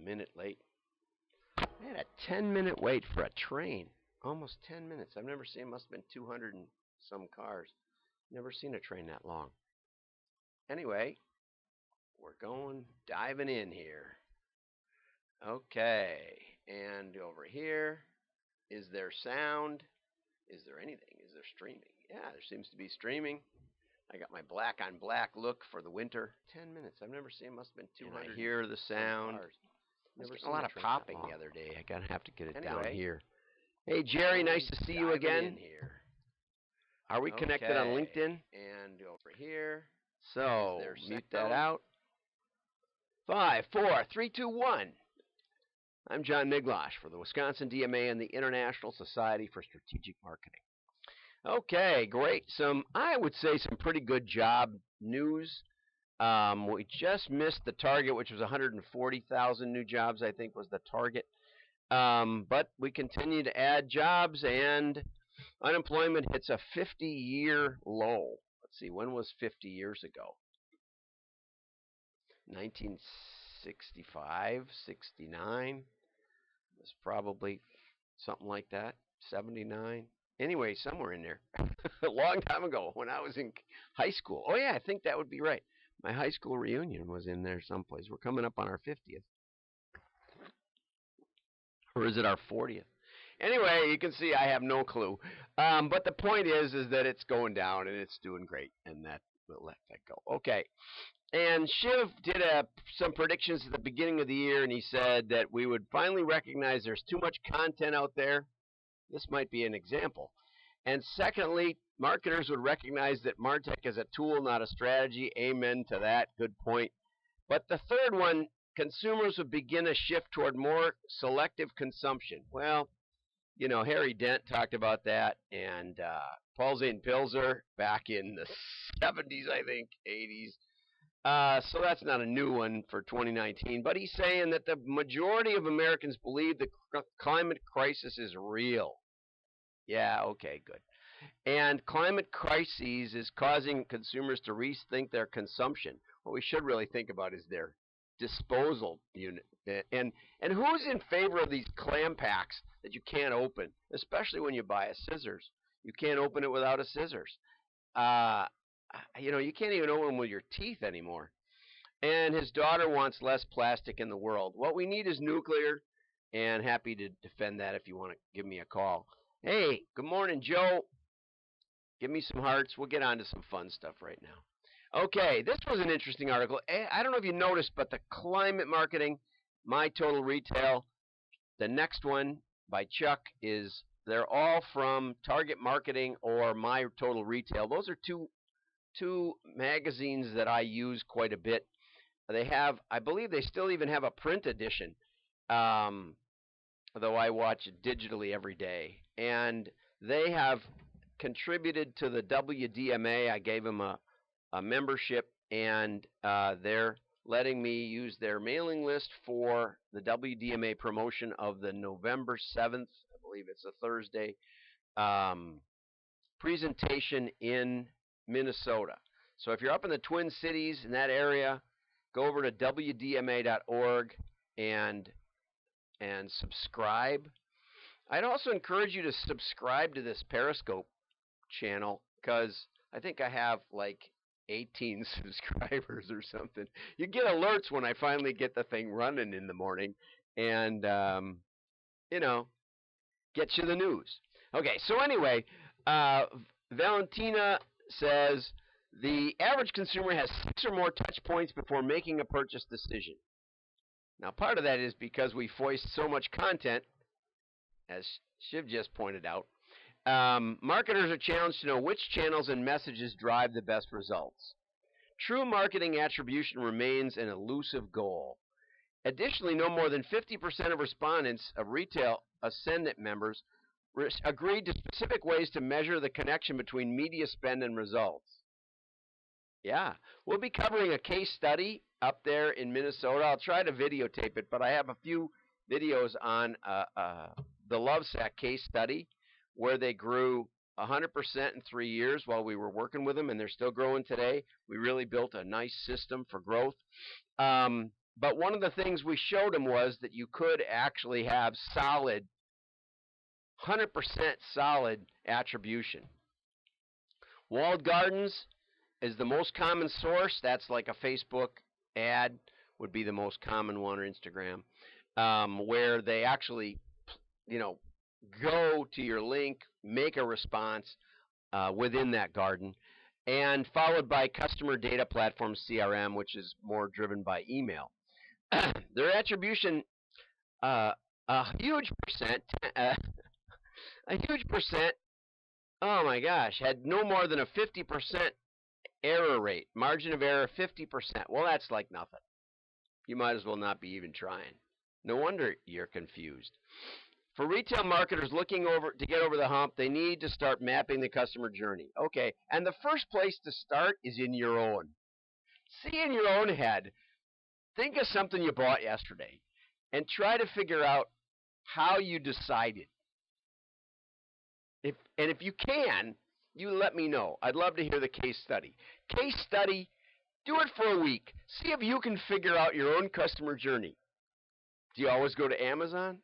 minute late. I had a 10-minute wait for a train. Almost 10 minutes. I've never seen, must have been 200 and some cars. Never seen a train that long. Anyway, we're diving in here. Okay, and over here, is there sound? Is there anything? Is there streaming? Yeah, there seems to be streaming. I got my black on black look for the winter. 10 minutes. I've never seen, must have been 200. And I hear the sound. Never seen a lot of popping the other day. I gotta have to get it down here. Hey Jerry, nice to see you again. Are we connected on LinkedIn? And over here. So mute that out. 5, 4, 3, 2, 1. I'm John Miglosh for the Wisconsin DMA and the International Society for Strategic Marketing. Okay, great. I would say some pretty good job news. We just missed the target, which was 140,000 new jobs, I think was the target. But we continue to add jobs, and unemployment hits a 50-year low. Let's see, when was 50 years ago? 1965, 69. It was probably something like that, 79. Anyway, somewhere in there. A long time ago when I was in high school. Oh, yeah, I think that would be right. My high school reunion was in there someplace. We're coming up on our 50th. Or is it our 40th? Anyway, you can see I have no clue. But the point is that it's going down and it's doing great. And that we'll let that go. Okay. And Shiv did some predictions at the beginning of the year, and he said that we would finally recognize there's too much content out there. This might be an example. And secondly, marketers would recognize that MarTech is a tool, not a strategy. Amen to that. Good point. But the third one, consumers would begin a shift toward more selective consumption. Well, you know, Harry Dent talked about that, and Paul Zane Pilzer back in the 70s, I think, 80s. So that's not a new one for 2019. But he's saying that the majority of Americans believe the climate crisis is real. Yeah, okay, good. And climate crises is causing consumers to rethink their consumption. What we should really think about is their disposal unit. And who's in favor of these clam packs that you can't open, especially when you buy a scissors? You can't open it without a scissors. You know, you can't even open them with your teeth anymore. And his daughter wants less plastic in the world. What we need is nuclear, and happy to defend that if you want to give me a call. Hey, good morning, Joe. Give me some hearts. We'll get on to some fun stuff right now. Okay, this was an interesting article. I don't know if you noticed, but the climate marketing, My Total Retail, the next one by Chuck is, they're all from Target Marketing or My Total Retail. Those are two magazines that I use quite a bit. They have, I believe they still even have a print edition, though I watch it digitally every day. And they have contributed to the WDMA. I gave them a membership, and they're letting me use their mailing list for the WDMA promotion of the November 7th, I believe it's a Thursday, presentation in Minnesota. So if you're up in the Twin Cities in that area, go over to WDMA.org and subscribe. I'd also encourage you to subscribe to this Periscope channel, because I think I have like 18 subscribers or something. You get alerts when I finally get the thing running in the morning, and you know, get you the news. Okay, so anyway, Valentina says the average consumer has 6 or more touch points before making a purchase decision. Now, part of that is because we foist so much content, as Shiv just pointed out. Marketers are challenged to know which channels and messages drive the best results. True marketing attribution remains an elusive goal. Additionally, no more than 50% of respondents of Retail Ascendant members agreed to specific ways to measure the connection between media spend and results. Yeah, we'll be covering a case study up there in Minnesota. I'll try to videotape it, but I have a few videos on the Lovesac case study, where they grew 100% in 3 years while we were working with them, and they're still growing today. We really built a nice system for growth. But one of the things we showed them was that you could actually have solid, 100% solid attribution. Walled gardens is the most common source. That's like a Facebook ad would be the most common one, or Instagram, where they actually, go to your link, make a response within that garden, and followed by customer data platform, CRM, which is more driven by email. Their attribution, a huge percent, oh my gosh, had no more than a 50% error rate, margin of error 50%. Well, that's like nothing. You might as well not be even trying. No wonder you're confused. For retail marketers looking to get over the hump, they need to start mapping the customer journey. Okay, and the first place to start is in your own. See in your own head. Think of something you bought yesterday and try to figure out how you decided. If you can, you let me know. I'd love to hear the case study. Case study, do it for a week. See if you can figure out your own customer journey. Do you always go to Amazon?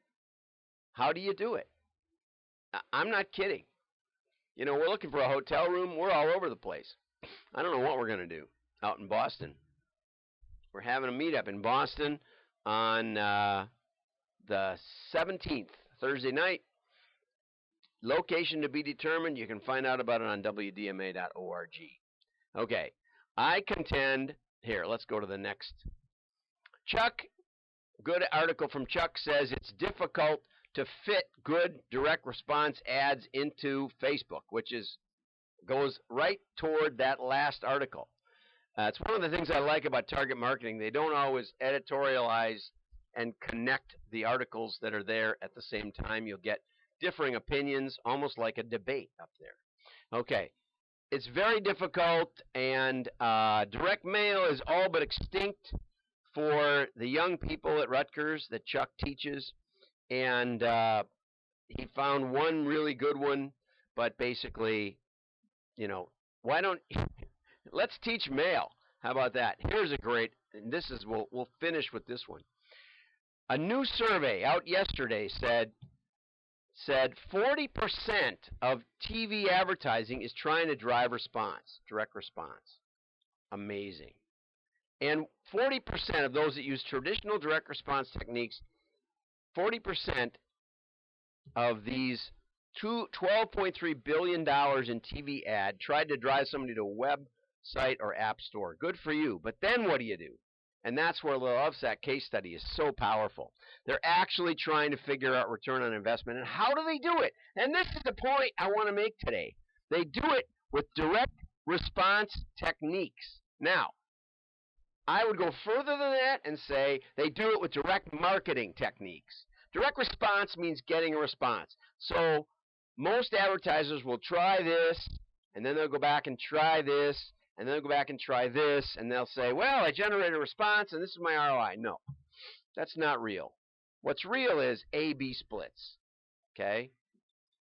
How do you do it? I'm not kidding. We're looking for a hotel room. We're all over the place. I don't know what we're going to do out in Boston. We're having a meetup in Boston on the 17th, Thursday night. Location to be determined. You can find out about it on wdma.org. Okay, I contend, here, let's go to the next. Chuck, good article from Chuck, says it's difficult to fit good direct response ads into Facebook, which goes right toward that last article. It's one of the things I like about target marketing. They don't always editorialize and connect the articles that are there at the same time. You'll get differing opinions, almost like a debate up there. Okay, it's very difficult, and direct mail is all but extinct for the young people at Rutgers that Chuck teaches, and he found one really good one, but basically, why don't let's teach mail. How about that? Here's a great, and this is, we'll finish with this one. A new survey out yesterday said 40% of TV advertising is trying to drive response, direct response. Amazing. And 40% of those that use traditional direct response techniques, 40% of these $12.3 billion in TV ad tried to drive somebody to a website or app store. Good for you. But then what do you do? And that's where the Lovesac case study is so powerful. They're actually trying to figure out return on investment. And how do they do it? And this is the point I want to make today. They do it with direct response techniques. Now, I would go further than that and say they do it with direct marketing techniques. Direct response means getting a response. So most advertisers will try this, and then they'll go back and try this, and then they'll go back and try this, and they'll say, well, I generated a response, and this is my ROI. No, that's not real. What's real is A-B splits, okay?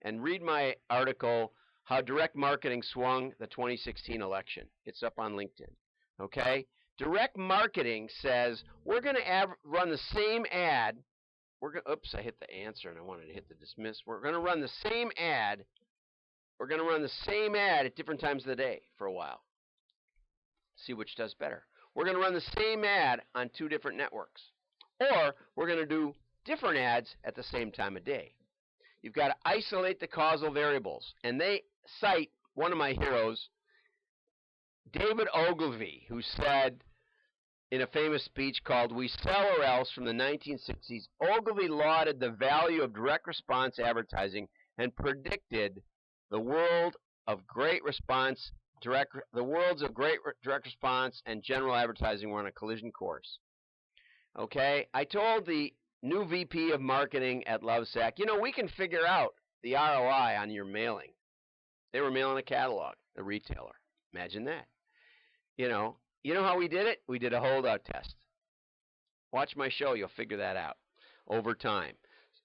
And read my article, How Direct Marketing Swung the 2016 Election. It's up on LinkedIn, okay? Direct marketing says we're going to run the same ad. Oops, I hit the answer, and I wanted to hit the dismiss. We're going to run the same ad. We're going to run the same ad at different times of the day for a while. See which does better. We're going to run the same ad on 2 different networks. Or we're going to do different ads at the same time of day. You've got to isolate the causal variables. And they cite one of my heroes, David Ogilvy, who said in a famous speech called We Sell or Else from the 1960s, Ogilvy lauded the value of direct response advertising and predicted the world of great response direct response and general advertising were on a collision course. Okay, I told the new VP of marketing at Lovesac, we can figure out the ROI on your mailing. They were mailing a catalog, a retailer. Imagine that. You know how we did it? We did a holdout test. Watch my show, you'll figure that out over time.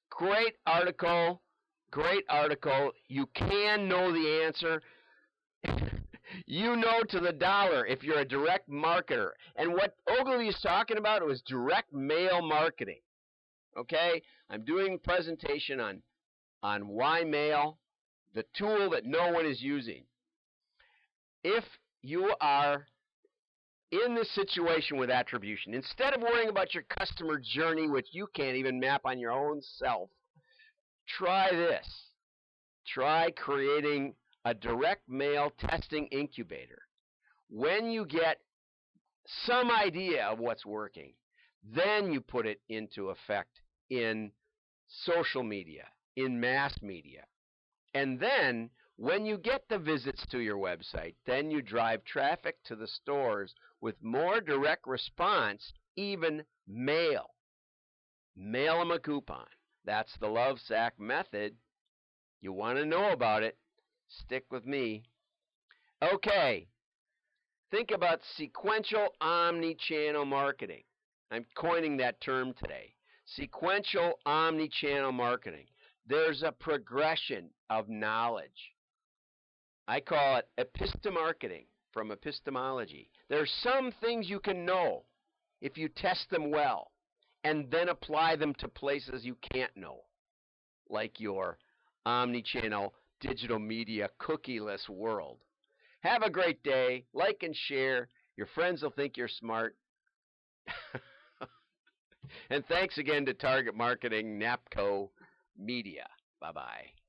Great article. You can know the answer. You know to the dollar if you're a direct marketer. And what Ogilvy is talking about was direct mail marketing. Okay? I'm doing a presentation on why mail, the tool that no one is using. If you are in this situation with attribution, instead of worrying about your customer journey, which you can't even map on your own self, try this. Try creating a direct mail testing incubator. When you get some idea of what's working, then you put it into effect in social media, in mass media. And then when you get the visits to your website, then you drive traffic to the stores with more direct response, even mail. Mail them a coupon. That's the Lovesac method. You want to know about it, stick with me. Okay, think about sequential omnichannel marketing. I'm coining that term today. Sequential omnichannel marketing. There's a progression of knowledge. I call it epistemarketing from epistemology. There's some things you can know if you test them well and then apply them to places you can't know, like your omnichannel digital media cookieless world. Have a great day. Like and share. Your friends will think you're smart. And thanks again to Target Marketing, NAPCO Media. Bye-bye.